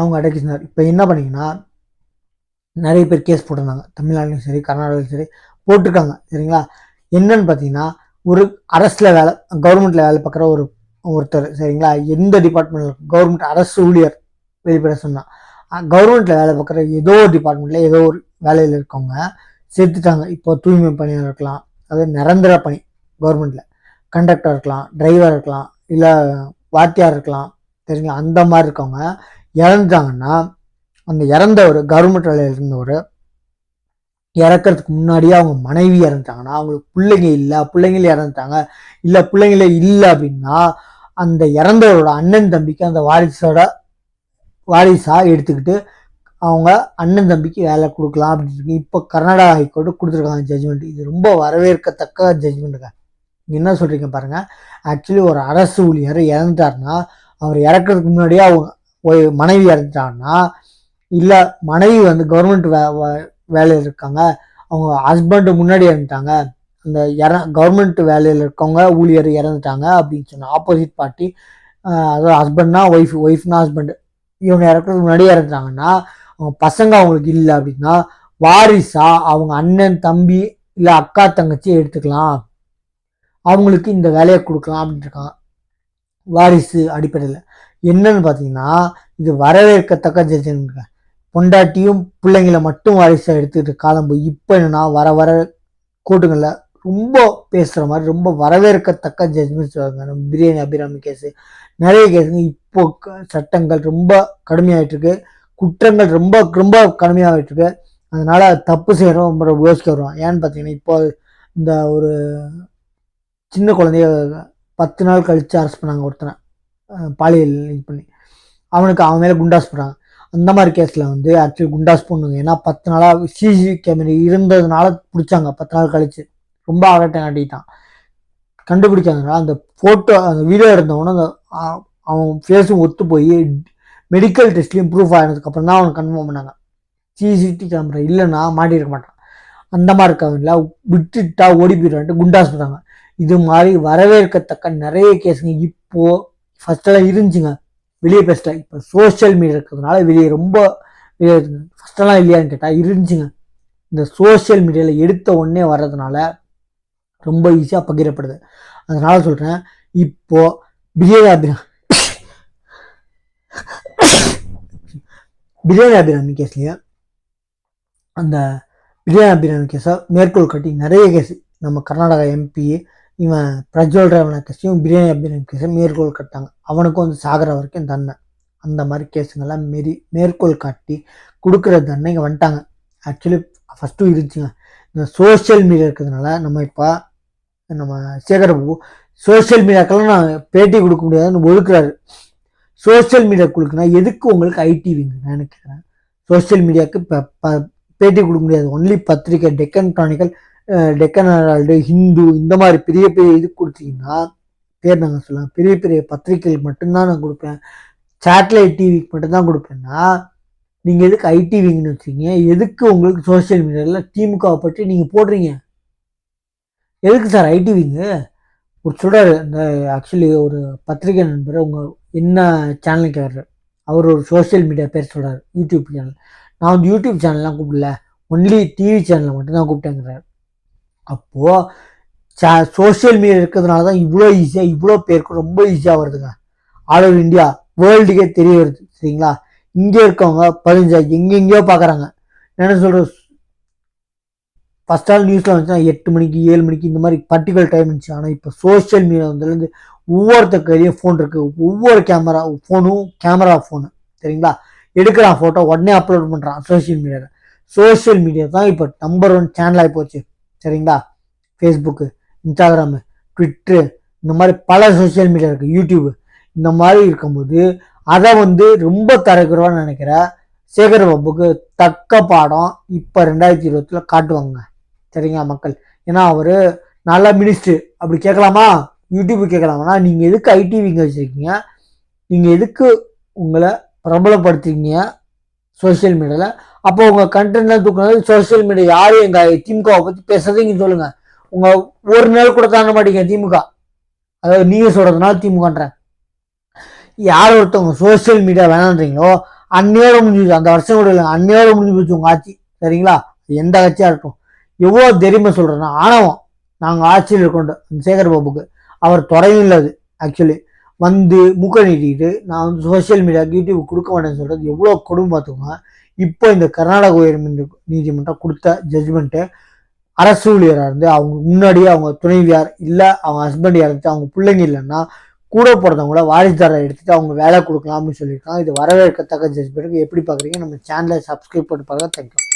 அவங்க அடக்கி சொன்னார். இப்போ என்ன பண்ணீங்கன்னா நிறைய பேர் கேஸ் போட்டிருந்தாங்க, தமிழ்நாட்டிலும் சரி கர்நாடகாவிலும் சரி போட்டிருக்காங்க. சரிங்களா? என்னன்னு பார்த்தீங்கன்னா, ஒரு அரசில் கவர்மெண்ட்டில் வேலை பார்க்குற ஒருத்தர், சரிங்களா, எந்த டிபார்ட்மெண்ட் கவர்மெண்ட் அரசு ஊழியர் வெளிப்பட சொன்னால், கவர்மெண்ட்டில் வேலை பார்க்குற ஏதோ ஒரு டிபார்ட்மெண்ட்டில் ஏதோ ஒரு வேலையில் இருக்கவங்க செத்துட்டாங்க. இப்போ தூய்மை பணியாக இருக்கலாம், அதாவது நிரந்தர பணி கவர்மெண்ட்டில் கண்டக்டர் இருக்கலாம், டிரைவர் இருக்கலாம், இல்லை வாத்தியார் இருக்கலாம், சரிங்களா, அந்த மாதிரி இருக்கவங்க இறந்துட்டாங்கன்னா, அந்த இறந்தவர் கவர்மெண்ட் வேலையில் இருந்தவர் இறக்கிறதுக்கு முன்னாடியே அவங்க மனைவி இறந்துட்டாங்கன்னா, அவங்களுக்கு பிள்ளைங்களும் இறந்துட்டாங்க, இல்லை பிள்ளைங்களே இல்லை அப்படின்னா, அந்த இறந்தவரோட அண்ணன் தம்பிக்கு அந்த வாரிசா எடுத்துக்கிட்டு அவங்க அண்ணன் தம்பிக்கு வேலை கொடுக்கலாம் அப்படின்னு இப்போ கர்நாடகா ஹைகோர்ட்டு கொடுத்துருக்காங்க ஜட்ஜ்மெண்ட். இது ரொம்ப வரவேற்கத்தக்க ஜட்ஜ்மெண்ட்டுங்க. என்ன சொல்றீங்க பாருங்க. ஆக்சுவலி ஒரு அரசு ஊழியர் இறந்துட்டாருன்னா, அவர் இறக்கிறதுக்கு முன்னாடியே அவங்க மனைவி இறந்துட்டாங்கன்னா, இல்லை மனைவி கவர்மெண்ட் வேலையில் இருக்காங்க, அவங்க ஹஸ்பண்டு முன்னாடி இறந்துட்டாங்க, அந்த கவர்மெண்ட் வேலையில் இருக்கவங்க ஊழியர் இறந்துட்டாங்க அப்படின்னு சொன்ன ஆப்போசிட் பார்ட்டி, அதாவது ஹஸ்பண்ட்னா ஒய்ஃப்னா ஹஸ்பண்டு, இவங்க இறக்கிறதுக்கு முன்னாடியே இறந்துட்டாங்கன்னா, அவங்க பசங்க அவங்களுக்கு இல்லை அப்படின்னா வாரிசா அவங்க அண்ணன் தம்பி இல்லை அக்கா தங்கச்சி எடுத்துக்கலாம், அவங்களுக்கு இந்த வேலையை கொடுக்கலாம் அப்படின்னு இருக்காங்க வாரிசு அடிப்படையில். என்னன்னு பார்த்தீங்கன்னா, இது வரவேற்கத்தக்க ஜட்ஜ்மெண்ட். பொண்டாட்டியும் பிள்ளைங்களை மட்டும் வாரிசாக எடுத்துக்கிட்டு காலம் போய் இப்போ என்னன்னா வர வர கோர்ட்டுங்களில் ரொம்ப பேசுகிற மாதிரி ரொம்ப வரவேற்கத்தக்க ஜட்ஜ்மெண்ட்ஸ் வருங்க. நம்ம பிரியாணி அபிராமி கேஸு, நிறைய கேஸுங்க இப்போ சட்டங்கள் ரொம்ப கடுமையாகிட்டு இருக்கு, குற்றங்கள் ரொம்ப ரொம்ப கடுமையாகிட்டு இருக்கு. அதனால தப்பு செய்கிறோம் ரொம்ப யோசிக்க வருவோம். ஏன்னு பார்த்தீங்கன்னா, இப்போ இந்த ஒரு சின்ன குழந்தைய 10 நாள் கழித்து அரெஸ்ட் பண்ணாங்க ஒருத்தனை, பாலியல் இது பண்ணி, அவன் மேலே குண்டாஸ் போடுறாங்க. அந்த மாதிரி கேஸில் ஆக்சுவலி குண்டாஸ் போடணுங்க. ஏன்னா 10 நாளாக சிசி கேமரா இருந்ததுனால பிடிச்சாங்க. 10 நாள் கழிச்சு ரொம்ப ஆகட்டம் காட்டிட்டான், கண்டுபிடிச்சாங்கன்னா அந்த ஃபோட்டோ அந்த வீடியோ எடுத்தவொன்னே அந்த அவன் ஃபேஸும் ஒத்து போய் மெடிக்கல் டெஸ்ட்லேயும் ப்ரூஃப் ஆகினதுக்கப்புறம் தான் அவனுக்கு கன்ஃபார்ம் பண்ணாங்க. சிசிடிவி கேமரா இல்லைன்னா மாட்டியிருக்க மாட்டான். அந்த மாதிரி இருக்கவங்கள விட்டுட்டா ஓடி போயிடுவான்ட்டு குண்டாஸ் போட்டாங்க. இது மாதிரி வரவேற்கத்தக்க நிறைய கேஸுங்க இப்போது ஃபஸ்ட்டெல்லாம் இருந்துச்சுங்க, வெளியே பேசிட்டா. இப்போ சோஷியல் மீடியா இருக்கிறதுனால வெளியே ரொம்ப வெளியே இருக்குங்க. ஃபஸ்ட்டெல்லாம் இல்லையான்னு கேட்டால் இருந்துச்சுங்க. இந்த சோஷியல் மீடியாவில் எடுத்த உடனே வர்றதுனால ரொம்ப ஈஸியாக பகிரப்படுது. அதனால சொல்கிறேன், இப்போது பிரியாணி அபிராமி கேஸ்லேயே அந்த பிரியாணி அபிராமி கேஸை மேற்கோள் காட்டி நிறைய கேஸ் நம்ம கர்நாடகா எம்பி இவன் பிரஜ்வல் ரேவண்ணா கேஸையும் பிரியாணி அபிராமி கேஸை மேற்கோள் காட்டாங்க. அவனுக்கும் சாகர வரைக்கும் தண்டனை. அந்த மாதிரி கேஸுங்கெல்லாம் மேற்கோள் காட்டி கொடுக்குற தண்டனை இங்கே வந்துட்டாங்க. ஆக்சுவலி ஃபஸ்ட்டும் இருந்துச்சுங்க. இந்த சோஷியல் மீடியா இருக்கிறதுனால நம்ம சேகரபாபு சோஷியல் மீடியாக்கெல்லாம் நான் பேட்டி கொடுக்க முடியாதுன்னு ஒழுக்கிறாரு. சோஷியல் மீடியா கொடுக்குன்னா எதுக்கு உங்களுக்கு ஐடிவிங்க நான் நினைக்கிறேன். சோஷியல் மீடியாவுக்கு இப்போ பேட்டி கொடுக்க முடியாது. ஒன்லி பத்திரிக்கை, டெக்கன் கிரானிக்கல், டெக்கன் ஹெரால்டு, ஹிந்து, இந்த மாதிரி பெரிய பெரிய இது கொடுத்தீங்கன்னா பேர் நாங்கள் சொல்லலாம், பெரிய பெரிய பத்திரிகைகள் மட்டும்தான் நான் கொடுப்பேன், சேட்டலைட் டிவிக்கு மட்டும்தான் கொடுப்பேன்னா நீங்கள் எதுக்கு ஐடிவிங்கன்னு வச்சுக்கிங்க? எதுக்கு உங்களுக்கு சோஷியல் மீடியாவில் திமுகவை பற்றி நீங்கள் போடுறீங்க? எதுக்கு சார் ஐடிவிங்கு? ஒரு சொல்கிறாரு, இந்த ஆக்சுவலி ஒரு பத்திரிகை நண்பர் உங்கள் என்ன சேனல் கேட்குறாரு, அவர் ஒரு சோஷியல் மீடியா பேர் சொல்கிறார், யூடியூப் சேனல். நான் யூடியூப் சேனல்லாம் கூப்பிடல, ஒன்லி டிவி சேனலில் மட்டும்தான் கூப்பிட்டேங்கிறார். அப்போது சோஷியல் மீடியா இருக்கிறதுனால தான் இவ்வளோ ஈஸியாக இவ்வளோ பேருக்கு ரொம்ப ஈஸியாக வருதுங்க. ஆல் ஓவர் இந்தியா வேர்ல்டுக்கே தெரிய வருது. சரிங்களா? இங்கே இருக்கவங்க எங்கெங்கேயோ பார்க்குறாங்க. என்ன சொல்கிற, ஃபஸ்ட் ஆல் நியூஸில் வந்துச்சுன்னா 8 மணிக்கு 7 மணிக்கு இந்த மாதிரி பர்டிகுலர் டைம் இருந்துச்சு. ஆனால் இப்போ சோஷியல் மீடியா வந்துலேருந்து ஒவ்வொருத்தர் கையிலையும் ஃபோன் இருக்குது, ஒவ்வொரு கேமரா ஃபோனு, சரிங்களா, எடுக்கிறான் ஃபோட்டோ உடனே அப்லோட் பண்ணுறான் சோஷியல் மீடியாவில். சோஷியல் மீடியா தான் இப்போ நம்பர் 1 சேனல் ஆகி போச்சு. சரிங்களா? ஃபேஸ்புக்கு, இன்ஸ்டாகிராமு, ட்விட்ரு, இந்த மாதிரி பல சோஷியல் மீடியா இருக்குது, யூடியூபு. இந்த மாதிரி இருக்கும்போது அதை ரொம்ப தரக்குறவான்னு நினைக்கிற சேகர்பாபுக்கு தக்க பாடம் இப்போ 2020 காட்டுவாங்க. சரிங்களா மக்கள்? ஏன்னா அவர் நல்ல மினிஸ்டர், அப்படி கேட்கலாமா? யூடியூப் கேட்கலாமா? நீங்கள் எதுக்கு ஐடிவிங்க வச்சுருக்கீங்க? நீங்கள் எதுக்கு உங்களை பிரபலப்படுத்துறீங்க சோஷியல் மீடியாவில்? அப்போ உங்கள் கண்டென்ட்லாம் தூக்குறது சோஷியல் மீடியா யாரும் எங்கள் திமுகவை பற்றி பேசுறது இங்கே சொல்லுங்கள். உங்கள் ஒரு நாள் கூட தாண்ட மாட்டீங்க திமுக, அதாவது நீங்கள் சொல்கிறதுனால திமுகன்ற. யார் ஒருத்தவங்க சோஷியல் மீடியா வேணான்றீங்களோ அன்னையோட முடிஞ்சிச்சு, அந்த வருஷம் கூட இல்லை, அன்னையோட முடிஞ்சு போச்சு உங்க ஆட்சி. சரிங்களா? எந்த கட்சியா இருக்கட்டும். எவ்வளோ தெரியுமா சொல்றேன்னா, ஆணவம். நாங்கள் ஆட்சியில் இருக்கோம் சேகர் பாபுக்கு. அவர் துறையும் இல்லாது ஆக்சுவலி வந்து மூக்க நீட்டிக்கிட்டு நான் வந்து சோசியல் மீடியாவுக்கு யூடியூப் கொடுக்க மாட்டேன்னு சொல்றது எவ்வளோ கொடுமை பார்த்துக்கோங்க. இப்போ இந்த கர்நாடக உயர் நீதிமன்றம் கொடுத்த ஜட்ஜ்மெண்ட்டு அரசு ஊழியராக இருந்து அவங்க முன்னாடியே அவங்க துணைவியார் இல்லை அவங்க ஹஸ்பண்ட் இறந்துட்டு அவங்க பிள்ளைங்க இல்லைன்னா கூட போகிறவங்கள வாரிசுதாரரை எடுத்துட்டு அவங்க வேலை கொடுக்கலாம் அப்படின்னு சொல்லியிருக்காங்க. இது வரவேற்கத்தக்க ஜட்ஜ்மெண்ட்டுக்கு எப்படி பார்க்குறீங்க? நம்ம சேனலை சப்ஸ்கிரைப் பண்ணி பாருங்க. தேங்க்யூ.